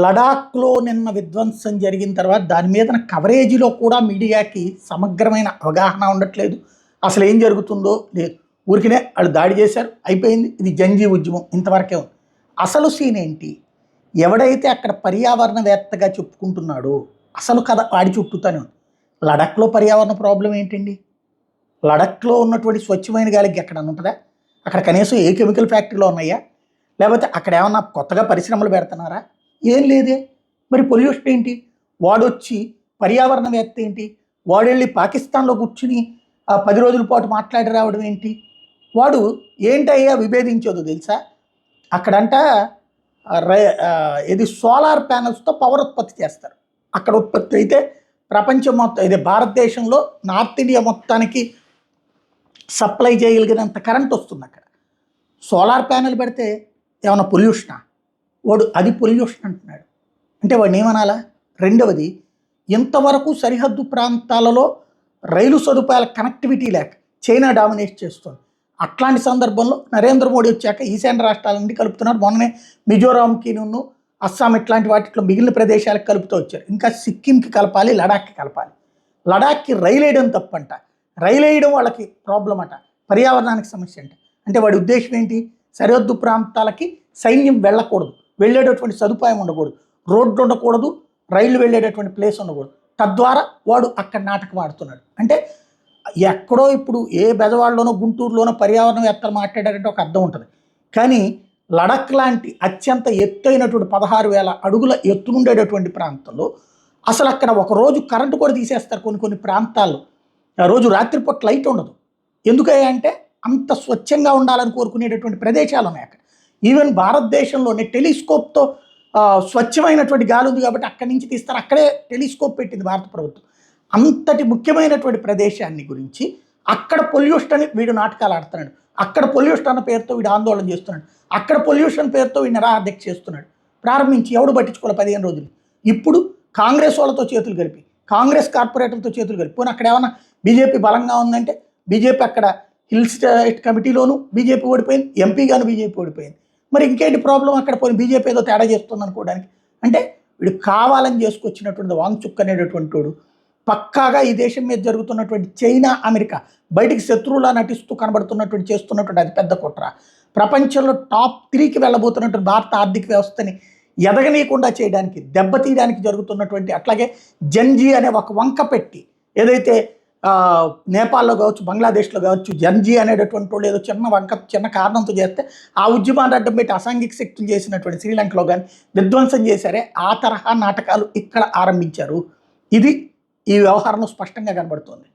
లడాఖ్లో నిన్న విధ్వంసం జరిగిన తర్వాత దాని మీద కవరేజీలో కూడా మీడియాకి సమగ్రమైన అవగాహన ఉండట్లేదు. అసలు ఏం జరుగుతుందో లేదు. ఊరికినే వాళ్ళు దాడి చేశారు, అయిపోయింది, ఇది జంజీ ఉద్యమం, ఇంతవరకే ఉంది. అసలు సీన్ ఏంటి? ఎవడైతే అక్కడ పర్యావరణవేత్తగా చెప్పుకుంటున్నాడో అసలు కథ వాడి చుట్టూతానే ఉంది. లడాఖ్లో పర్యావరణ ప్రాబ్లం ఏంటండి? లడాఖ్లో ఉన్నటువంటి స్వచ్ఛమైన గాలికి ఎక్కడన్నా ఉంటుందా? అక్కడ కనీసం ఏ కెమికల్ ఫ్యాక్టరీలో ఉన్నాయా? లేకపోతే అక్కడ ఏమన్నా కొత్తగా పరిశ్రమలు పెడుతున్నారా? ఏం లేదే. మరి పొల్యూషన్ ఏంటి? వాడొచ్చి పర్యావరణవేత్త ఏంటి? వాడెళ్ళి పాకిస్తాన్లో కూర్చుని 10 రోజుల పాటు మాట్లాడి రావడం ఏంటి? వాడు ఏంటయ్యా విభేదించదు తెలుసా? అక్కడంట ఇది సోలార్ ప్యానల్స్తో పవర్ ఉత్పత్తి చేస్తారు. అక్కడ ఉత్పత్తి అయితే ప్రపంచం మొత్తం, ఇది భారతదేశంలో నార్త్ ఇండియా మొత్తానికి సప్లై చేయగలిగినంత కరెంట్ వస్తుంది అక్కడ. సోలార్ ప్యానెల్ పెడితే ఏమైనా పొల్యూషనా? వాడు అది పొల్యూషన్ అంటున్నాడు. అంటే వాడిని ఏమనాలా? రెండవది, ఇంతవరకు సరిహద్దు ప్రాంతాలలో రైలు సదుపాయాల కనెక్టివిటీ లేక చైనా డామినేట్ చేస్తుంది. అట్లాంటి సందర్భంలో నరేంద్ర మోడీ వచ్చాక ఈశాన్య రాష్ట్రాలన్నీ కలుపుతున్నారు. మొన్ననే మిజోరాంకి అస్సాం ఇట్లాంటి వాటిలో మిగిలిన ప్రదేశాలకు కలుపుతూ వచ్చారు. ఇంకా సిక్కింకి కలపాలి, లడాఖ్కి కలపాలి. లడాఖ్కి రైలు వేయడం తప్పంట. రైలు వేయడం వాళ్ళకి ప్రాబ్లం అట, పర్యావరణానికి సమస్య అంట. అంటే వాడి ఉద్దేశం ఏంటి? సరిహద్దు ప్రాంతాలకి సైన్యం వెళ్ళకూడదు, వెళ్ళేటటువంటి సదుపాయం ఉండకూడదు, రోడ్లు ఉండకూడదు, రైళ్లు వెళ్ళేటటువంటి ప్లేస్ ఉండకూడదు. తద్వారా వాడు అక్కడ నాటకం ఆడుతున్నాడు. అంటే ఎక్కడో ఇప్పుడు ఏ బెజవాడలోనో గుంటూరులోనో పర్యావరణవేత్తలు మాట్లాడారంటే ఒక అర్థం ఉంటుంది. కానీ లడఖ్ లాంటి అత్యంత ఎత్తైనటువంటి 16,000 అడుగుల ఎత్తునుండేటటువంటి ప్రాంతంలో అసలు అక్కడ ఒకరోజు కరెంటు కూడా తీసేస్తారు. కొన్ని ప్రాంతాల్లో రోజు రాత్రిపూట లైట్ ఉండదు. ఎందుకయ్యా అంటే అంత స్వచ్ఛంగా ఉండాలని కోరుకునేటటువంటి ప్రదేశాలు ఉన్నాయి అక్కడ. ఈవెన్ భారతదేశంలోనే టెలిస్కోప్తో స్వచ్ఛమైనటువంటి గాలి ఉంది కాబట్టి అక్కడి నుంచి తీస్తారు. అక్కడే టెలిస్కోప్ పెట్టింది భారత ప్రభుత్వం. అంతటి ముఖ్యమైనటువంటి ప్రదేశాన్ని గురించి అక్కడ పొల్యూషన్ అని వీడు నాటకాలు ఆడుతున్నాడు. అక్కడ పొల్యూషన్ అన్న పేరుతో వీడు ఆందోళన చేస్తున్నాడు. అక్కడ పొల్యూషన్ పేరుతో వీడు నిరాదీక్ష చేస్తున్నాడు. ప్రారంభించి ఎవడు పట్టించుకోవాలి 15 రోజులు. ఇప్పుడు కాంగ్రెస్ వాళ్ళతో చేతులు కలిపి, కాంగ్రెస్ కార్పొరేటర్లతో చేతులు కలిపి, పోనీ అక్కడ ఏమన్నా బీజేపీ బలంగా ఉందంటే బీజేపీ అక్కడ హిల్ స్టేట్ కమిటీలోనూ బీజేపీ ఓడిపోయింది, ఎంపీగాను బీజేపీ ఓడిపోయింది. మరి ఇంకేంటి ప్రాబ్లం? అక్కడ పోయి బీజేపీ ఏదో తేడా చేస్తుంది అనుకోవడానికి. అంటే వీడు కావాలని చేసుకొచ్చినటువంటి వాంగ్చుక్ అనేటటువంటి వాడు పక్కాగా ఈ దేశం మీద జరుగుతున్నటువంటి చైనా, అమెరికా బయటికి శత్రువులా నటిస్తూ కనబడుతున్నటువంటి చేస్తున్నటువంటి అతిపెద్ద కుట్ర. ప్రపంచంలో టాప్ 3కి వెళ్ళబోతున్నటువంటి భారత ఆర్థిక వ్యవస్థని ఎదగనీయకుండా చేయడానికి, దెబ్బతీయడానికి జరుగుతున్నటువంటి, అట్లాగే జంజీ అనే ఒక వంక పెట్టి, ఏదైతే నేపాల్లో కావచ్చు, బంగ్లాదేశ్లో కావచ్చు, జంజీ అనేటటువంటి వాళ్ళు ఏదో చిన్న కారణంతో చేస్తే ఆ ఉద్యమాన్ని అడ్డం పెట్టి అసాంఘిక శక్తులు చేసినటువంటి శ్రీలంకలో కానీ విధ్వంసం చేశారే, ఆ తరహా నాటకాలు ఇక్కడ ఆరంభించారు. ఇది ఈ వ్యవహారంలో స్పష్టంగా కనబడుతోంది.